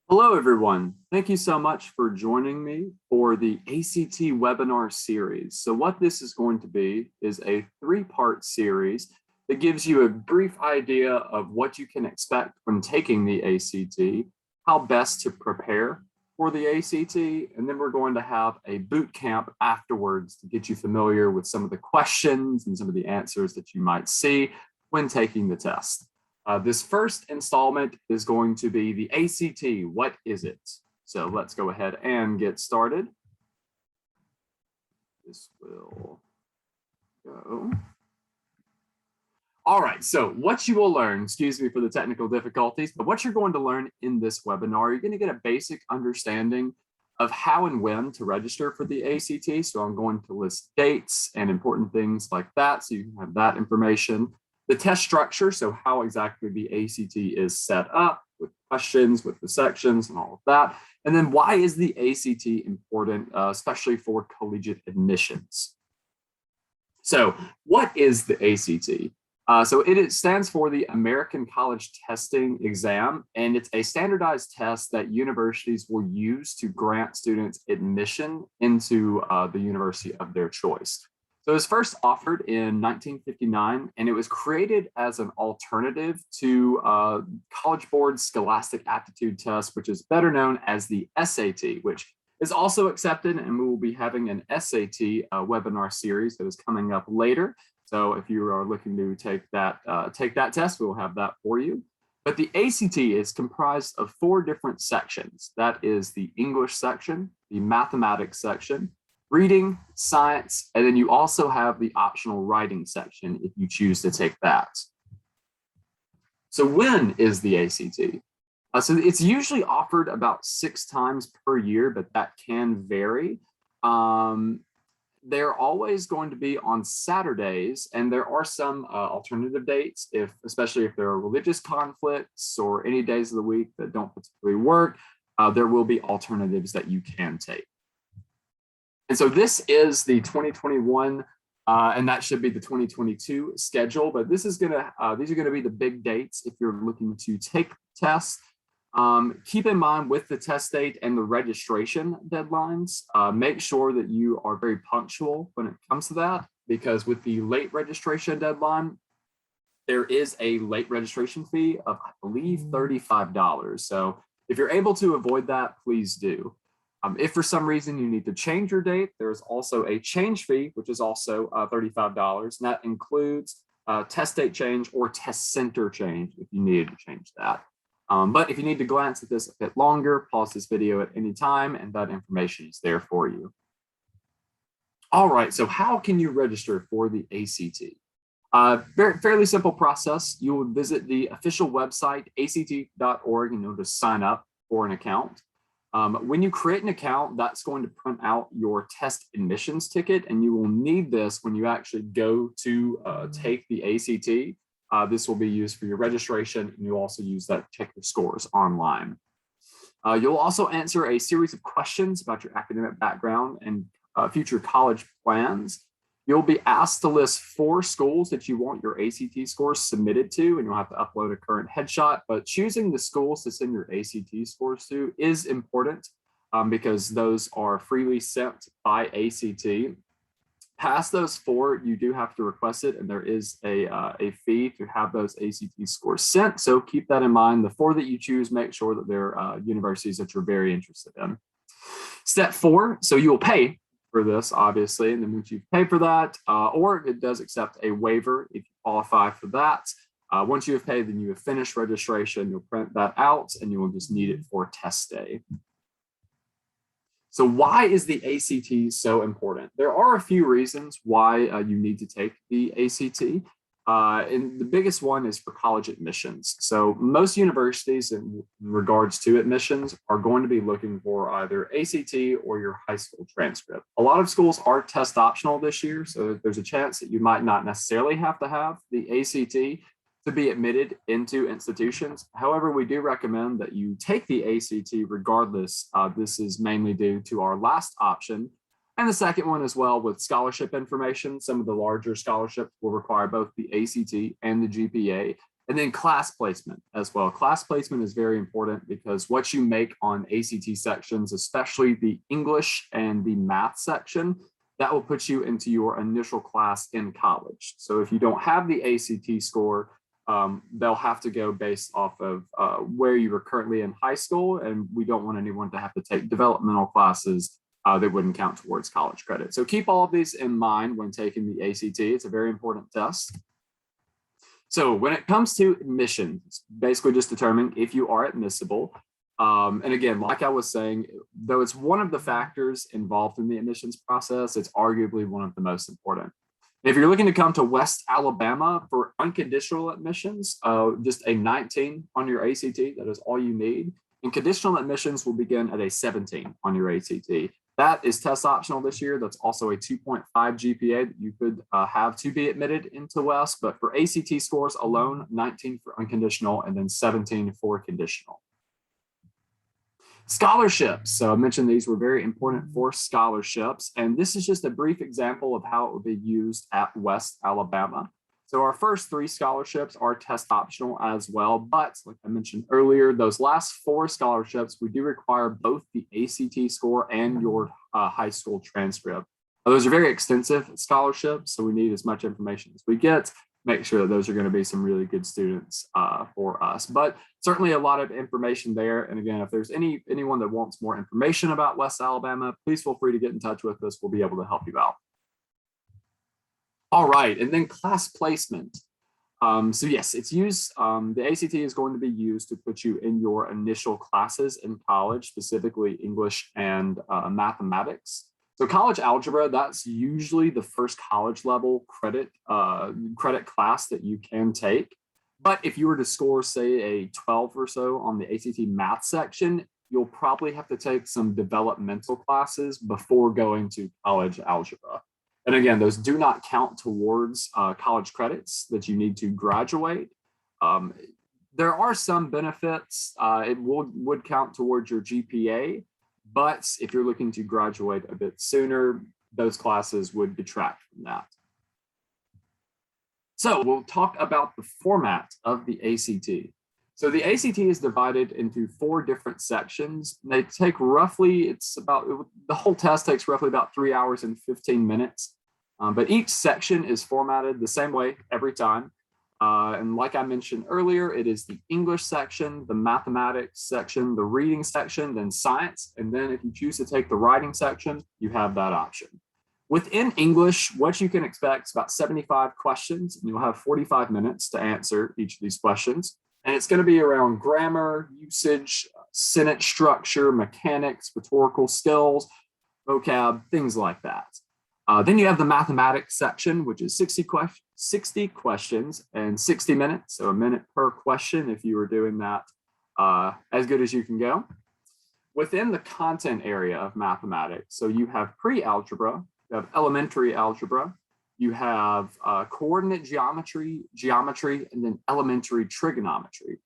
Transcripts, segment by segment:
Hello, everyone. Thank you so much for joining me for the ACT webinar series. So what this is going to be is a three-part series that gives you a brief idea of what you can expect when taking the ACT, how best to prepare for the ACT, and then we're going to have a boot camp afterwards to get you familiar with some of the questions and some of the answers that you might see when taking the test. This first installment is going to be the ACT. What is it? So let's go ahead and get started. This will go. All right, so what you will learn, excuse me for the technical difficulties, but what you're going to learn in this webinar, you're going to get a basic understanding of how and when to register for the ACT. So I'm going to list dates and important things like that, so you can have that information. The test structure, so how exactly the ACT is set up with questions, with the sections and all of that. And then why is the ACT important, especially for collegiate admissions? So what is the ACT? So it stands for the American College Testing Exam, and it's a standardized test that universities will use to grant students admission into the university of their choice. So it was first offered in 1959, and it was created as an alternative to College Board's Scholastic Aptitude Test, which is better known as the SAT, which is also accepted, and we will be having an SAT webinar series that is coming up later. So if you are looking to take that test, we will have that for you. But the ACT is comprised of four different sections. That is the English section, the mathematics section, reading, science, and then you also have the optional writing section if you choose to take that. So when is the ACT? So it's usually offered about 6 times per year, but that can vary. They're always going to be on Saturdays, and there are some alternative dates, especially if there are religious conflicts or any days of the week that don't particularly work, there will be alternatives that you can take. And so this is the 2021, and that should be the 2022 schedule, but these are gonna be the big dates if you're looking to take tests. Keep in mind with the test date and the registration deadlines, make sure that you are very punctual when it comes to that, because with the late registration deadline, there is a late registration fee of, I believe, $35. So if you're able to avoid that, please do. If for some reason you need to change your date, there's also a change fee, which is also $35, and that includes test date change or test center change if you needed to change that. But if you need to glance at this a bit longer, pause this video at any time, and that information is there for you. All right, so how can you register for the ACT? Fairly simple process. You will visit the official website, act.org, and you'll just sign up for an account. When you create an account, that's going to print out your test admissions ticket, and you will need this when you actually go to take the ACT. This will be used for your registration, and you'll also use that to check your scores online. You'll also answer a series of questions about your academic background and future college plans. You'll be asked to list 4 schools that you want your ACT scores submitted to, and you'll have to upload a current headshot. But choosing the schools to send your ACT scores to is important because those are freely sent by ACT. Past those 4, you do have to request it, and there is a fee to have those ACT scores sent. So keep that in mind. The 4 that you choose, make sure that they're universities that you're very interested in. Step 4, so you will pay for this, obviously, and then once you pay for that, or it does accept a waiver if you qualify for that. Once you have paid, then you have finished registration. You'll print that out, and you will just need it for test day. So why is the ACT so important? There are a few reasons why you need to take the ACT. And the biggest one is for college admissions. So most universities in regards to admissions are going to be looking for either ACT or your high school transcript. A lot of schools are test optional this year, so there's a chance that you might not necessarily have to have the ACT to be admitted into institutions. However, we do recommend that you take the ACT regardless. This is mainly due to our last option. And the second one as well with scholarship information. Some of the larger scholarships will require both the ACT and the GPA. And then class placement as well. Class placement is very important because what you make on ACT sections, especially the English and the math section, that will put you into your initial class in college. So if you don't have the ACT score, they'll have to go based off of where you were currently in high school, and we don't want anyone to have to take developmental classes that wouldn't count towards college credit. So keep all of these in mind when taking the ACT. It's a very important test. So when it comes to admissions, it's basically just determining if you are admissible. And again, like I was saying, though it's one of the factors involved in the admissions process, it's arguably one of the most important. If you're looking to come to West Alabama for unconditional admissions, just a 19 on your ACT, that is all you need. And conditional admissions will begin at a 17 on your ACT. That is test optional this year. That's also a 2.5 GPA that you could have to be admitted into West. But for ACT scores alone, 19 for unconditional and then 17 for conditional. Scholarships. So I mentioned these were very important for scholarships. And this is just a brief example of how it will be used at West Alabama. So our first 3 scholarships are test optional as well. But like I mentioned earlier, those last 4 scholarships, we do require both the ACT score and your high school transcript. Those are very extensive scholarships, so we need as much information as we get. Make sure that those are going to be some really good students for us. But certainly a lot of information there. And again, if there's anyone that wants more information about West Alabama, please feel free to get in touch with us. We'll be able to help you out. All right, and then class placement. So yes, it's used, the ACT is going to be used to put you in your initial classes in college, specifically English and mathematics. So college algebra, that's usually the first college level credit class that you can take. But if you were to score, say, a 12 or so on the ACT math section, you'll probably have to take some developmental classes before going to college algebra. And again, those do not count towards college credits that you need to graduate. There are some benefits. It would count towards your GPA, but if you're looking to graduate a bit sooner, those classes would detract from that. So we'll talk about the format of the ACT. So the ACT is divided into 4 different sections. They take roughly, the whole test takes roughly about 3 hours and 15 minutes. But each section is formatted the same way every time. And like I mentioned earlier, it is the English section, the mathematics section, the reading section, then science. And then if you choose to take the writing section, you have that option. Within English, what you can expect is about 75 questions, and you'll have 45 minutes to answer each of these questions. And it's going to be around grammar, usage, sentence structure, mechanics, rhetorical skills, vocab, things like that. Then you have the mathematics section, which is 60 questions and 60 minutes, so a minute per question if you were doing that as good as you can go. Within the content area of mathematics, so you have pre-algebra, you have elementary algebra, you have coordinate geometry, and then elementary trigonometry.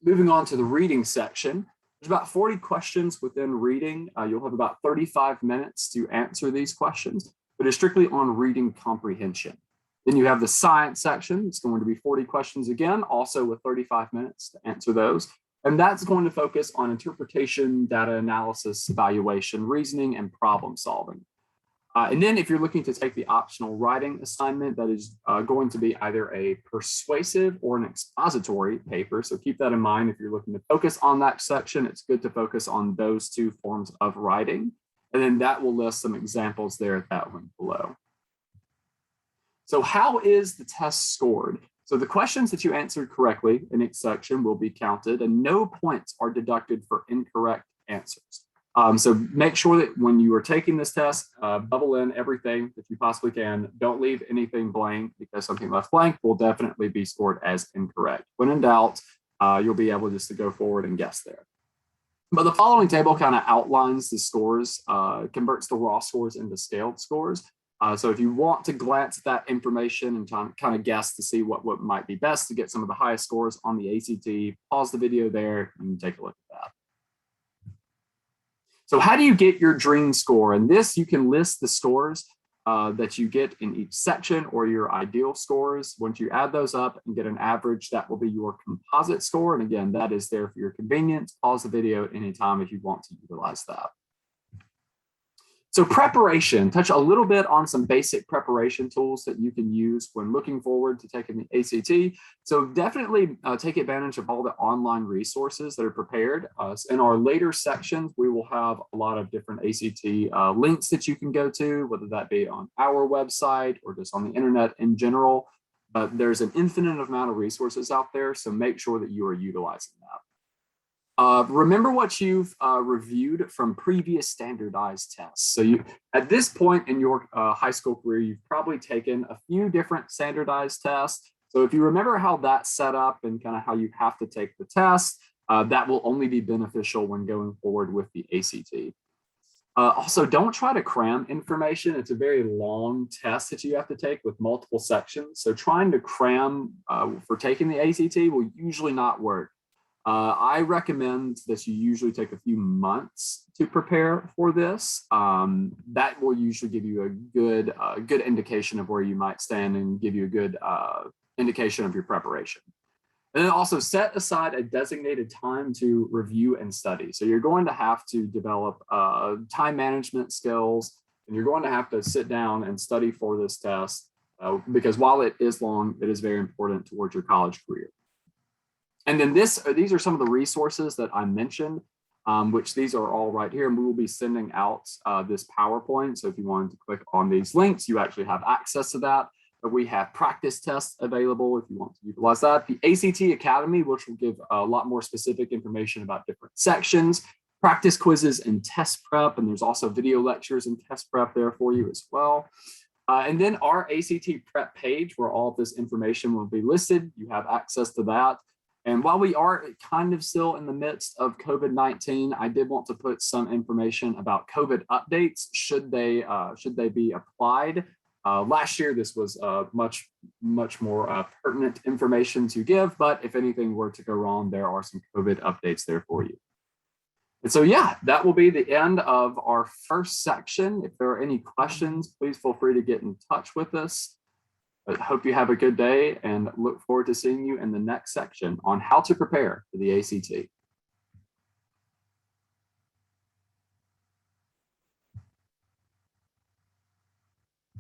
Moving on to the reading section, there's about 40 questions within reading. You'll have about 35 minutes to answer these questions, but it's strictly on reading comprehension. Then you have the science section. It's going to be 40 questions again, also with 35 minutes to answer those. And that's going to focus on interpretation, data analysis, evaluation, reasoning, and problem solving. And then if you're looking to take the optional writing assignment, that is going to be either a persuasive or an expository paper. So keep that in mind. If you're looking to focus on that section, it's good to focus on those 2 forms of writing. And then that will list some examples there at that link below. So how is the test scored? So the questions that you answered correctly in each section will be counted, and no points are deducted for incorrect answers. So make sure that when you are taking this test, bubble in everything that you possibly can. Don't leave anything blank, because something left blank will definitely be scored as incorrect. When in doubt, you'll be able just to go forward and guess there. But the following table kind of outlines the scores, converts the raw scores into scaled scores. So if you want to glance at that information and kind of guess to see what might be best to get some of the highest scores on the ACT, pause the video there and take a look at that. So how do you get your dream score? And this, you can list the scores that you get in each section or your ideal scores. Once you add those up and get an average, that will be your composite score. And again, that is there for your convenience. Pause the video at any time if you want to utilize that. So preparation, touch a little bit on some basic preparation tools that you can use when looking forward to taking the ACT. So definitely take advantage of all the online resources that are prepared. In our later sections, we will have a lot of different ACT links that you can go to, whether that be on our website or just on the internet in general. But there's an infinite amount of resources out there, so make sure that you are utilizing that. Remember what you've reviewed from previous standardized tests. So at this point in your high school career, you've probably taken a few different standardized tests. So if you remember how that's set up and kind of how you have to take the test, that will only be beneficial when going forward with the ACT. Also, don't try to cram information. It's a very long test that you have to take with multiple sections. So trying to cram for taking the ACT will usually not work. I recommend that you usually take a few months to prepare for this. That will usually give you a good indication of where you might stand and give you a good indication of your preparation. And then also set aside a designated time to review and study. So you're going to have to develop time management skills, and you're going to have to sit down and study for this test because while it is long, it is very important towards your college career. And then these are some of the resources that I mentioned, which these are all right here. And we will be sending out this PowerPoint. So if you wanted to click on these links, you actually have access to that. But we have practice tests available if you want to utilize that. The ACT Academy, which will give a lot more specific information about different sections, practice quizzes and test prep. And there's also video lectures and test prep there for you as well. And then our ACT prep page where all of this information will be listed. You have access to that. And while we are kind of still in the midst of COVID-19, I did want to put some information about COVID updates should they be applied. Last year, this was much more pertinent information to give, but if anything were to go wrong, there are some COVID updates there for you. And so, yeah, that will be the end of our first section. If there are any questions, please feel free to get in touch with us. I hope you have a good day and look forward to seeing you in the next section on how to prepare for the ACT.